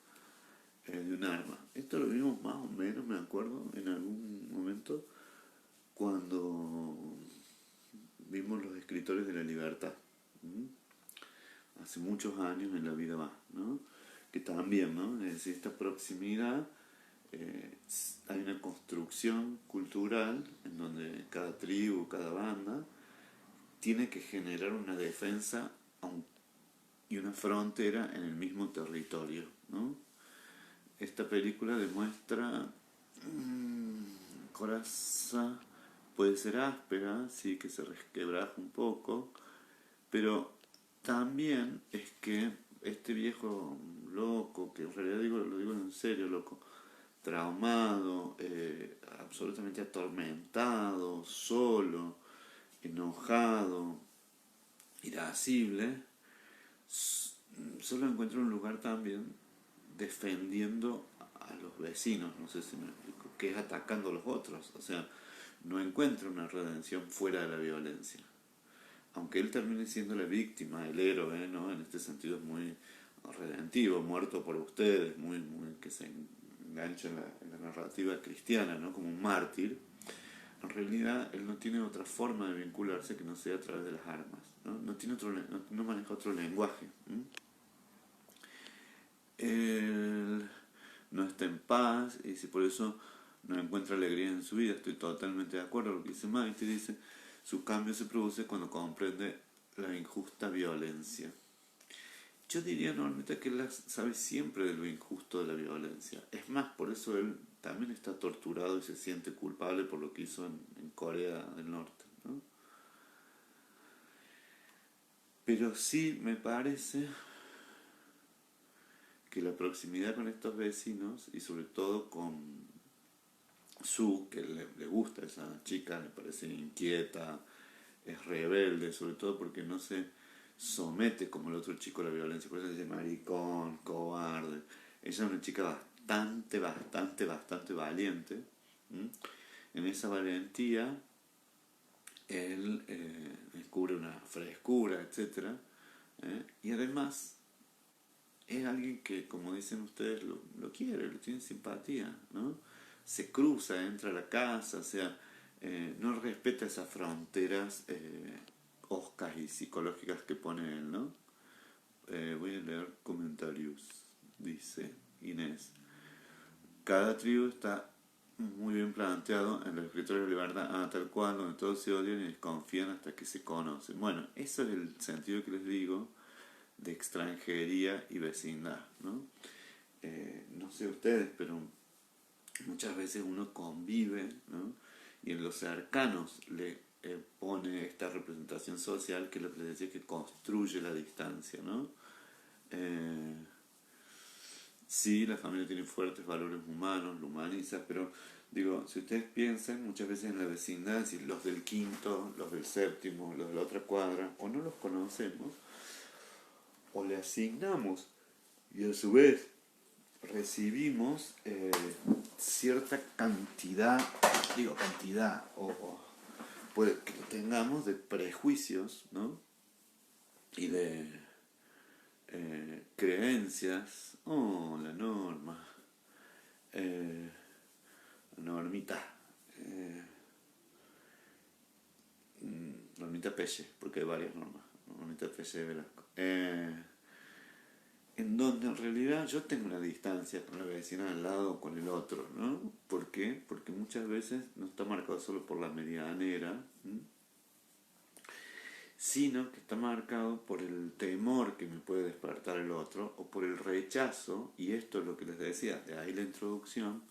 de un arma. Esto lo vimos más o menos, me acuerdo, en algún momento, cuando vimos los escritores de la libertad. Hace muchos años en La vida va, ¿no? Que también, ¿no? Es decir, esta proximidad, hay una construcción cultural en donde cada tribu, cada banda, tiene que generar una defensa y una frontera en el mismo territorio, ¿no? Esta película demuestra coraza puede ser áspera, sí, que se resquebraja un poco, pero también es que este viejo loco, que en realidad lo digo en serio, loco, traumado, absolutamente atormentado, solo, enojado, irascible, solo encuentra un lugar también defendiendo a los vecinos, no sé si me explico, que es atacando a los otros. O sea, no encuentra una redención fuera de la violencia. Aunque él termine siendo la víctima, el héroe, ¿no? En este sentido es muy redentivo, muerto por ustedes, muy que se engancha en la narrativa cristiana, ¿no? Como un mártir. En realidad él no tiene otra forma de vincularse que no sea a través de las armas, ¿no? No maneja otro lenguaje. Él no está en paz y si por eso no encuentra alegría en su vida. Estoy totalmente de acuerdo con lo que dice Maite. Dice, su cambio se produce cuando comprende la injusta violencia. Yo diría normalmente que él sabe siempre de lo injusto de la violencia. Es más, por eso él también está torturado y se siente culpable por lo que hizo en Corea del Norte, ¿no? Pero sí me parece que la proximidad con estos vecinos, y sobre todo con Su, que le gusta a esa chica, le parece inquieta, es rebelde, sobre todo porque no se somete como el otro chico a la violencia, por eso dice maricón, cobarde. Ella es una chica bastante valiente. En esa valentía él descubre una frescura, etcétera, Y además es alguien que, como dicen ustedes, lo quiere, lo tiene simpatía, ¿no? Se cruza, entra a la casa, o sea, no respeta esas fronteras oscas y psicológicas que pone él, ¿no? Voy a leer comentarios, dice Inés. Cada tribu está muy bien planteado en los escritores de libertad, tal cual, donde todos se odian y desconfían hasta que se conocen. Bueno, eso es el sentido que les digo de extranjería y vecindad, ¿no? No sé ustedes, pero muchas veces uno convive, ¿no? Y en los cercanos le pone esta representación social que es lo que les decía que construye la distancia, ¿no? Sí, la familia tiene fuertes valores humanos, lo humaniza, pero digo, si ustedes piensan muchas veces en la vecindad, es decir, los del quinto, los del séptimo, los de la otra cuadra, o no los conocemos, o le asignamos, y a su vez recibimos cierta cantidad, o puede que tengamos de prejuicios, ¿no? Y de creencias, la norma, normita, normita Pelle, porque hay varias normas, normita Pelle de Velasco, en donde en realidad yo tengo una distancia con la vecina al lado o con el otro, ¿no? ¿Por qué? Porque muchas veces no está marcado solo por la medianera, sino que está marcado por el temor que me puede despertar el otro o por el rechazo, y esto es lo que les decía, de ahí la introducción,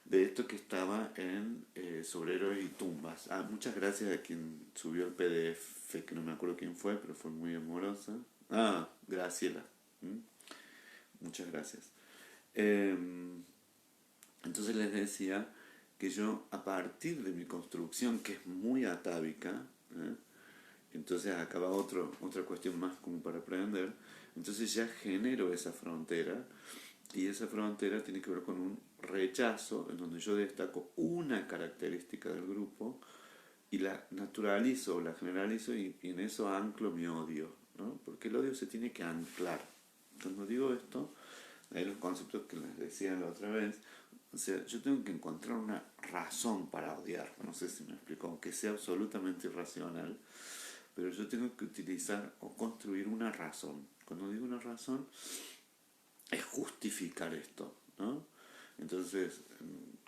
de esto que estaba en sobre héroes y tumbas. Muchas gracias a quien subió el PDF, que no me acuerdo quién fue, pero fue muy amorosa. Graciela. Muchas gracias. Entonces les decía que yo, a partir de mi construcción, que es muy atávica, entonces acá va otra cuestión más como para aprender, entonces ya genero esa frontera, y esa frontera tiene que ver con un rechazo, en donde yo destaco una característica del grupo, y la naturalizo o la generalizo, y en eso anclo mi odio, ¿no? Porque el odio se tiene que anclar. Cuando digo esto, hay los conceptos que les decía la otra vez, o sea, yo tengo que encontrar una razón para odiar, no sé si me explico, aunque sea absolutamente irracional, pero yo tengo que utilizar o construir una razón. Cuando digo una razón, es justificar esto, ¿no? Entonces,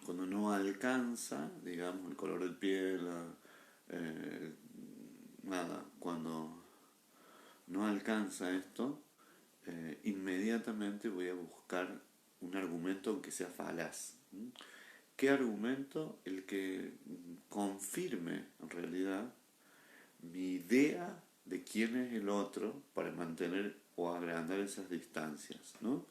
cuando no alcanza, digamos, el color de piel, cuando no alcanza esto, inmediatamente voy a buscar un argumento aunque sea falaz. ¿Qué argumento? El que confirme en realidad mi idea de quién es el otro para mantener o agrandar esas distancias, ¿no?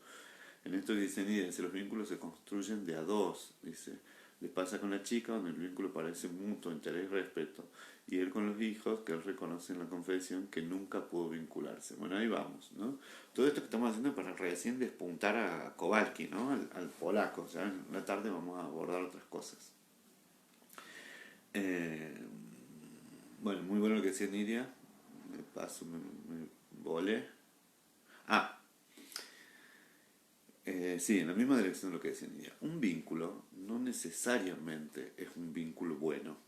En esto que dice Nidia, los vínculos se construyen de a dos, dice. Le pasa con la chica, donde el vínculo parece mutuo, interés y respeto. Y él con los hijos, que él reconoce en la confesión que nunca pudo vincularse. Bueno, ahí vamos, ¿no? Todo esto que estamos haciendo para recién despuntar a Kowalski, ¿no? Al polaco. O sea, en la tarde vamos a abordar otras cosas. Bueno, muy bueno lo que decía Nidia. Me paso, me volé. Sí, en la misma dirección de lo que decía Nidia. Un vínculo no necesariamente es un vínculo bueno,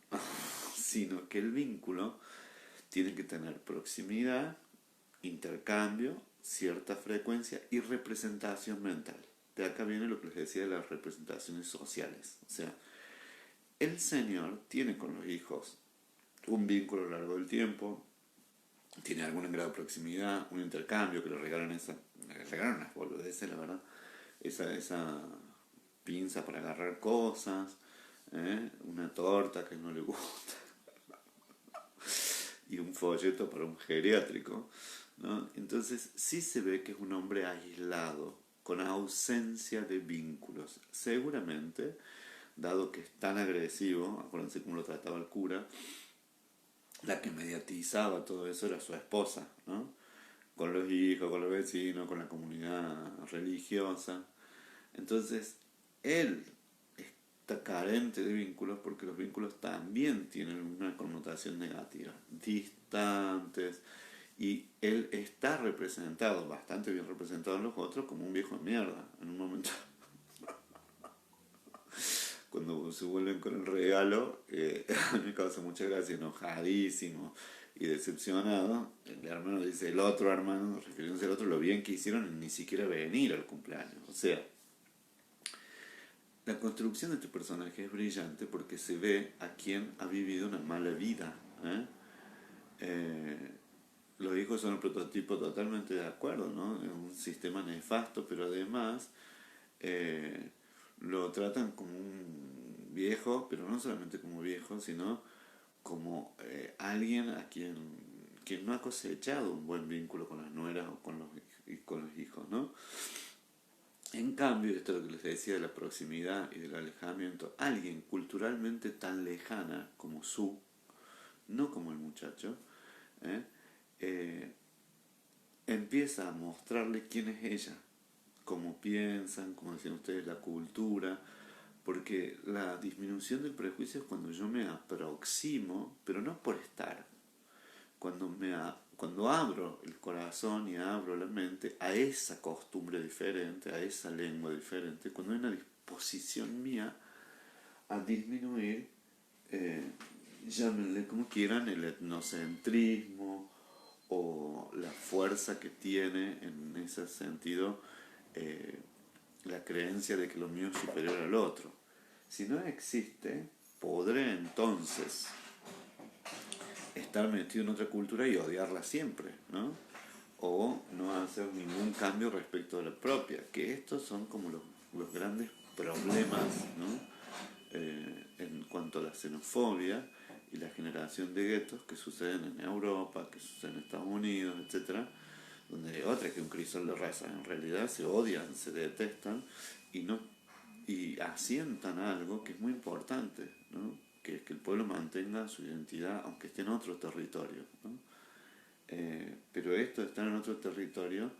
sino que el vínculo tiene que tener proximidad, intercambio, cierta frecuencia y representación mental. De acá viene lo que les decía de las representaciones sociales. O sea, el Señor tiene con los hijos un vínculo a lo largo del tiempo, tiene algún grado de proximidad, un intercambio que le regalan unas boludeces, la verdad, esa pinza para agarrar cosas, una torta que no le gusta, y un folleto para un geriátrico, ¿no? Entonces sí se ve que es un hombre aislado, con ausencia de vínculos. Seguramente, dado que es tan agresivo, acuérdense cómo lo trataba el cura, la que mediatizaba todo eso era su esposa, ¿no? Con los hijos, con los vecinos, con la comunidad religiosa. Entonces, él está carente de vínculos porque los vínculos también tienen una connotación negativa, distantes, Y él está representado, bastante bien representado en los otros, como un viejo de mierda. En un momento, cuando se vuelven con el regalo, a mí me causa mucha gracia, enojadísimo y decepcionado. El hermano dice, el otro hermano, refiriéndose al otro, lo bien que hicieron en ni siquiera venir al cumpleaños. O sea, la construcción de este personaje es brillante porque se ve a quien ha vivido una mala vida. ¿eh? Los hijos son el prototipo totalmente de acuerdo, ¿no? Es un sistema nefasto, pero además lo tratan como un viejo, pero no solamente como viejo, sino como alguien a quien no ha cosechado un buen vínculo con las nueras o con los hijos, ¿no? En cambio, esto es lo que les decía de la proximidad y del alejamiento, alguien culturalmente tan lejana como Su, no como el muchacho, ¿eh? Empieza a mostrarle quién es ella, cómo piensan, como decían ustedes, la cultura, porque la disminución del prejuicio es cuando yo me aproximo, pero no por estar, cuando abro el corazón y abro la mente a esa costumbre diferente, a esa lengua diferente, cuando hay una disposición mía a disminuir, llámenle como quieran, el etnocentrismo o la fuerza que tiene en ese sentido la creencia de que lo mío es superior al otro. Si no existe, podré entonces estar metido en otra cultura y odiarla siempre, ¿no? O no hacer ningún cambio respecto a la propia, que estos son como los grandes problemas, ¿no? En cuanto a la xenofobia y la generación de guetos que suceden en Europa, que suceden en Estados Unidos, etc., donde hay otra que un crisol de razas, en realidad se odian, se detestan y asientan algo que es muy importante, ¿no? Que es que el pueblo mantenga su identidad aunque esté en otro territorio, ¿no? Pero esto de estar en otro territorio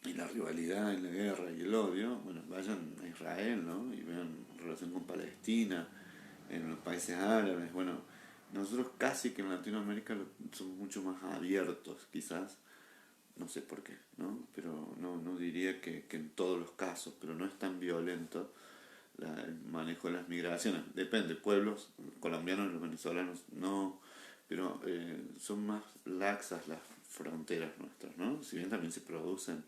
y la rivalidad y la guerra y el odio, bueno, vayan a Israel, ¿no? Y vean relación con Palestina, en los países árabes, bueno, nosotros casi que en Latinoamérica somos mucho más abiertos, quizás, no sé por qué, ¿no? Pero no diría que en todos los casos, pero no es tan violento el manejo de las migraciones. Depende, pueblos colombianos y los venezolanos no, pero son más laxas las fronteras nuestras, ¿no? Si bien también se producen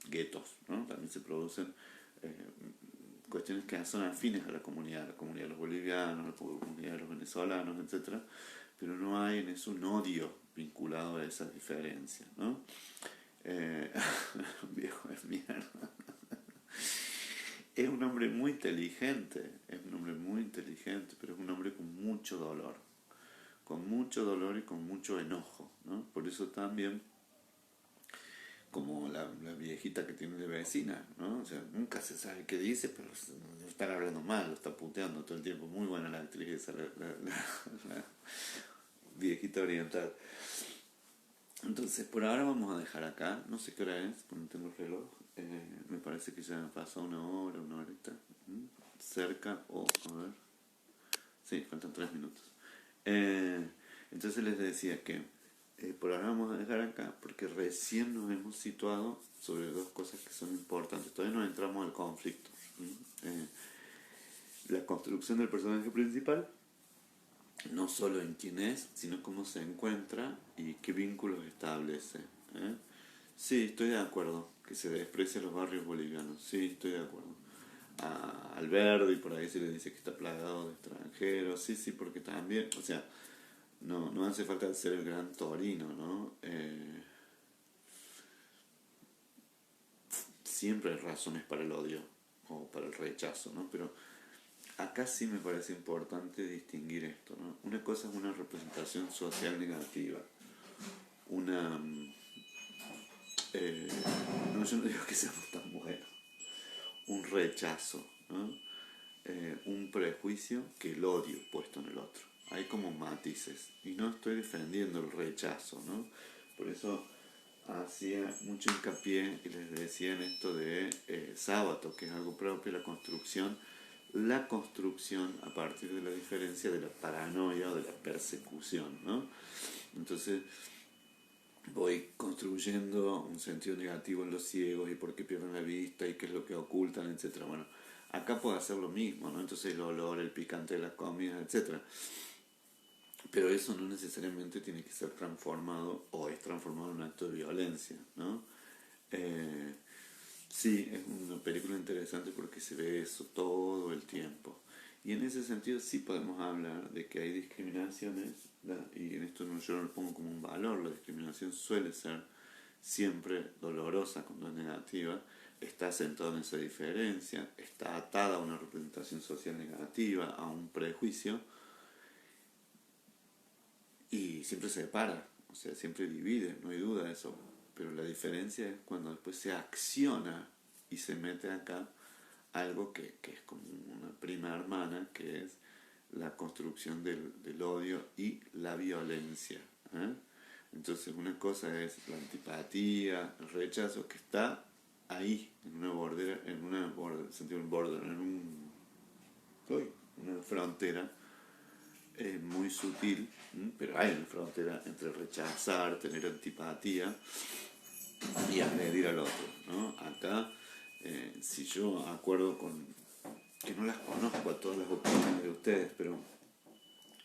guetos, ¿no? También se producen cuestiones que son afines a la comunidad de los bolivianos, la comunidad de los venezolanos, etc. Pero no hay en eso un odio vinculado a esas diferencias, ¿no? Viejo de mierda. Es un hombre muy inteligente, pero es un hombre con mucho dolor y con mucho enojo, ¿no? Por eso también, como la viejita que tiene de vecina, ¿no? O sea, nunca se sabe qué dice, pero están hablando mal, lo está puteando todo el tiempo. Muy buena la actriz esa, la viejita oriental. Entonces, por ahora vamos a dejar acá. No sé qué hora es, porque no tengo el reloj. Me parece que ya pasó una horita. Cerca, a ver. Sí, faltan 3 minutos. Entonces les decía que por ahora vamos a dejar acá, porque recién nos hemos situado sobre dos cosas que son importantes. Todavía no entramos al conflicto. La construcción del personaje principal, no solo en quién es, sino cómo se encuentra y qué vínculos establece. Sí, estoy de acuerdo que se desprecia los barrios bolivianos. Sí, estoy de acuerdo. A Alberdi por ahí se le dice que está plagado de extranjeros. Sí, porque también, o sea, no hace falta ser el gran Torino, ¿no? Siempre hay razones para el odio o para el rechazo, ¿no? Pero acá sí me parece importante distinguir esto, ¿no? Una cosa es una representación social negativa, una... no, yo no digo que seamos tan buenos, un rechazo, ¿no? Un prejuicio que el odio puesto en el otro. Hay como matices, y no estoy defendiendo el rechazo, ¿no? Por eso hacía mucho hincapié y les decía en esto de sábado, que es algo propio de la construcción la construcción a partir de la diferencia de la paranoia o de la persecución, ¿no? Entonces voy construyendo un sentido negativo en los ciegos y por qué pierden la vista y qué es lo que ocultan, etcétera. Bueno, acá puedo hacer lo mismo, ¿no? Entonces el olor, el picante de las comidas, etcétera. Pero eso no necesariamente tiene que ser transformado o es transformado en un acto de violencia, ¿no? Sí, es una película interesante porque se ve eso todo el tiempo. Y en ese sentido sí podemos hablar de que hay discriminaciones, y en esto yo no lo pongo como un valor, la discriminación suele ser siempre dolorosa cuando es negativa, está asentada en esa diferencia, está atada a una representación social negativa, a un prejuicio, y siempre se separa, o sea, siempre divide, no hay duda de eso. Pero la diferencia es cuando después se acciona y se mete acá algo que es como una prima hermana, que es la construcción del odio y la violencia. ¿Eh? Entonces una cosa es la antipatía, el rechazo, que está ahí, en una bordera, en una border, sentido un border, en una frontera muy sutil, pero hay una frontera entre rechazar, tener antipatía y agredir al otro, ¿no? Acá, si yo acuerdo con, que no las conozco a todas las opiniones de ustedes, pero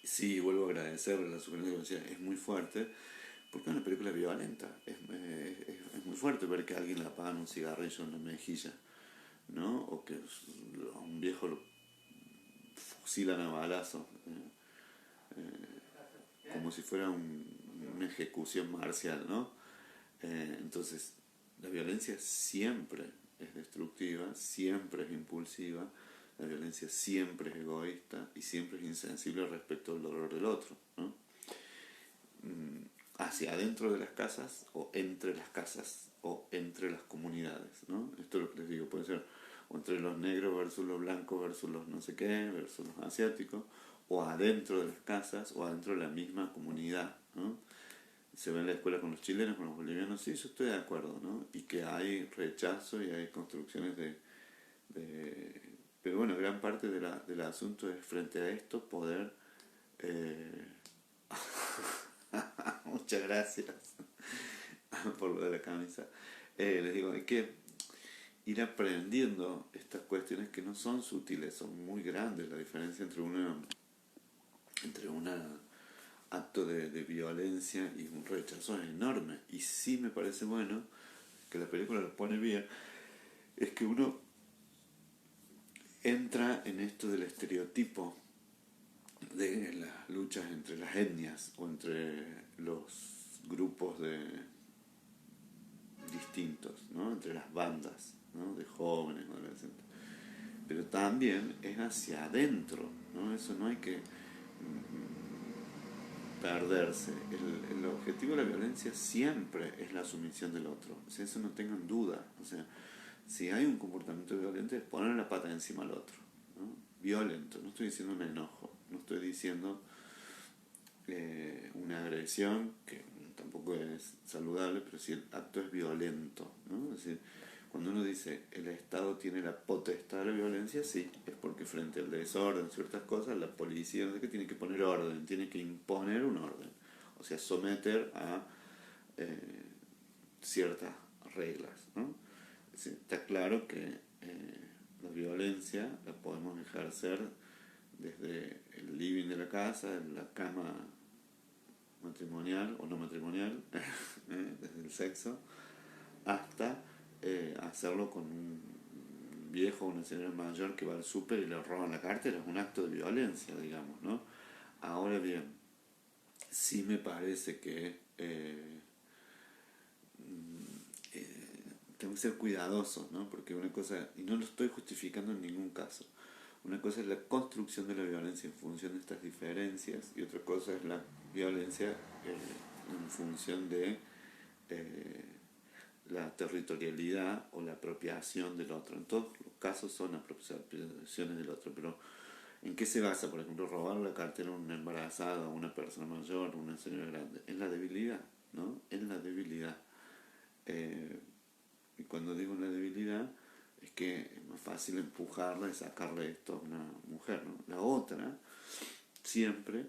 sí vuelvo a agradecerle la sugerencia, es muy fuerte, porque es una película violenta, es muy fuerte ver que a alguien le apagan un cigarrillo en la mejilla, ¿no? O que a un viejo lo fusilan a balazo, como si fuera una ejecución marcial, ¿no? Entonces, la violencia siempre es destructiva, siempre es impulsiva, la violencia siempre es egoísta y siempre es insensible respecto al dolor del otro, ¿no? Hacia adentro de las casas o entre las comunidades, ¿no? Esto es lo que les digo, puede ser o entre los negros versus los blancos versus los no sé qué, versus los asiáticos, o adentro de las casas o adentro de la misma comunidad, ¿no? Se ve en la escuela con los chilenos, con los bolivianos, sí, yo estoy de acuerdo, ¿no? Y que hay rechazo y hay construcciones pero bueno, gran parte del asunto es frente a esto poder... Muchas gracias por lo de la camisa. Les digo, hay que ir aprendiendo estas cuestiones que no son sutiles, son muy grandes. La diferencia entre un acto de violencia y un rechazo es enorme. Y sí me parece bueno que la película lo pone bien, es que uno entra en esto del estereotipo de las luchas entre las etnias o entre los grupos distintos, ¿no? Entre las bandas, ¿no? De jóvenes, adolescentes. Pero también es hacia adentro, ¿no? Eso no hay que perderse. El objetivo de la violencia siempre es la sumisión del otro. O sea, eso no tengan duda. O sea, si hay un comportamiento violento es poner la pata encima al otro, ¿no? Violento, no estoy diciendo un enojo, no estoy diciendo una agresión, que tampoco es saludable, pero si el acto es violento, ¿no? Es decir, cuando uno dice el Estado tiene la potestad de la violencia, sí, es porque frente al desorden, ciertas cosas, la policía no sé qué, tiene que poner orden, tiene que imponer un orden, o sea, someter a ciertas reglas, ¿no? Es decir, está claro que la violencia la podemos ejercer desde el living de la casa, en la cama matrimonial o no matrimonial, desde el sexo, hasta hacerlo con un viejo o una señora mayor que va al súper y le roban la cartera, es un acto de violencia, digamos, ¿no? Ahora bien, sí me parece que tengo que ser cuidadoso, ¿no? Porque una cosa, y no lo estoy justificando en ningún caso, una cosa es la construcción de la violencia en función de estas diferencias y otra cosa es la violencia en función de la territorialidad o la apropiación del otro. En todos los casos son apropiaciones del otro, pero ¿en qué se basa? Por ejemplo, robar la cartera a una embarazada, a una persona mayor, a una señora grande. En la debilidad, ¿no? En la debilidad. Y cuando digo en la debilidad, es que es más fácil empujarla y sacarle esto a una mujer, ¿no? La otra, siempre,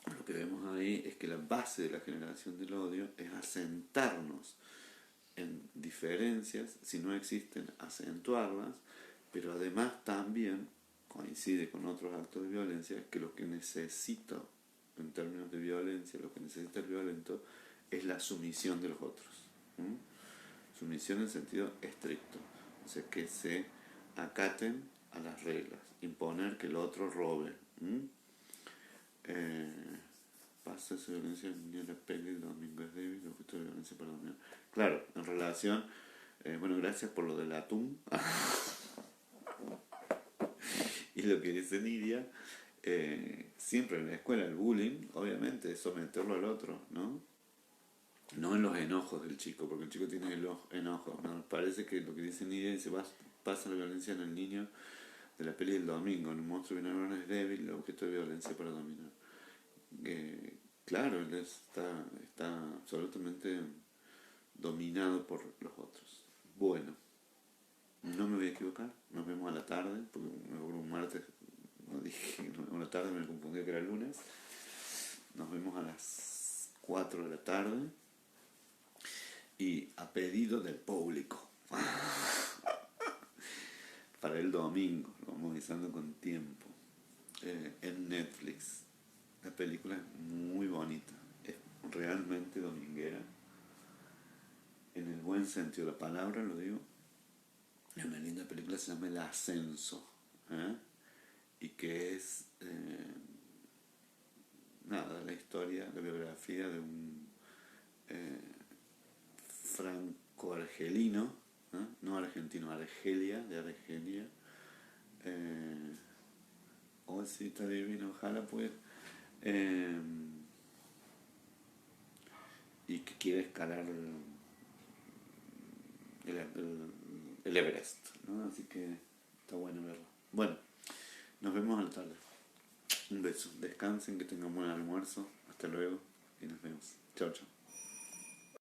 lo que vemos ahí es que la base de la generación del odio es asentarnos en diferencias, si no existen, acentuarlas, pero además también coincide con otros actos de violencia, que lo que necesita, en términos de violencia, lo que necesita el violento es la sumisión de los otros. Sumisión en sentido estricto, o sea, que se acaten a las reglas, imponer que el otro robe. Pasa esa violencia en la peli, el domingo es débil, objeto de violencia para dominar. Claro, en relación, bueno, gracias por lo del atún. Y lo que dice Nidia, siempre en la escuela el bullying, obviamente, es someterlo al otro, ¿no? No en los enojos del chico, porque el chico tiene enojos, ¿no? Parece que lo que dice Nidia dice, pasa la violencia en el niño de la peli del domingo, en un monstruo binarno es débil, el objeto de violencia para dominar. Claro, él está absolutamente dominado por los otros. Bueno, no me voy a equivocar, nos vemos a la tarde, porque un martes, no dije, una tarde me confundí que era lunes. Nos vemos a las 4 de la tarde y a pedido del público. Para el domingo, lo vamos avisando con tiempo, en Netflix. La película es muy bonita, es realmente dominguera, en el buen sentido de la palabra, lo digo. Es una linda película, se llama El Ascenso, y que es la historia, la biografía de un franco-argelino, no argentino, Argelia, de Argelia. Sí, está divino, ojalá pueda. Y que quiere escalar el Everest, ¿no? Así que está bueno verlo. Bueno, nos vemos a la tarde. Un beso, descansen, que tengan buen almuerzo. Hasta luego y nos vemos. Chao, chao.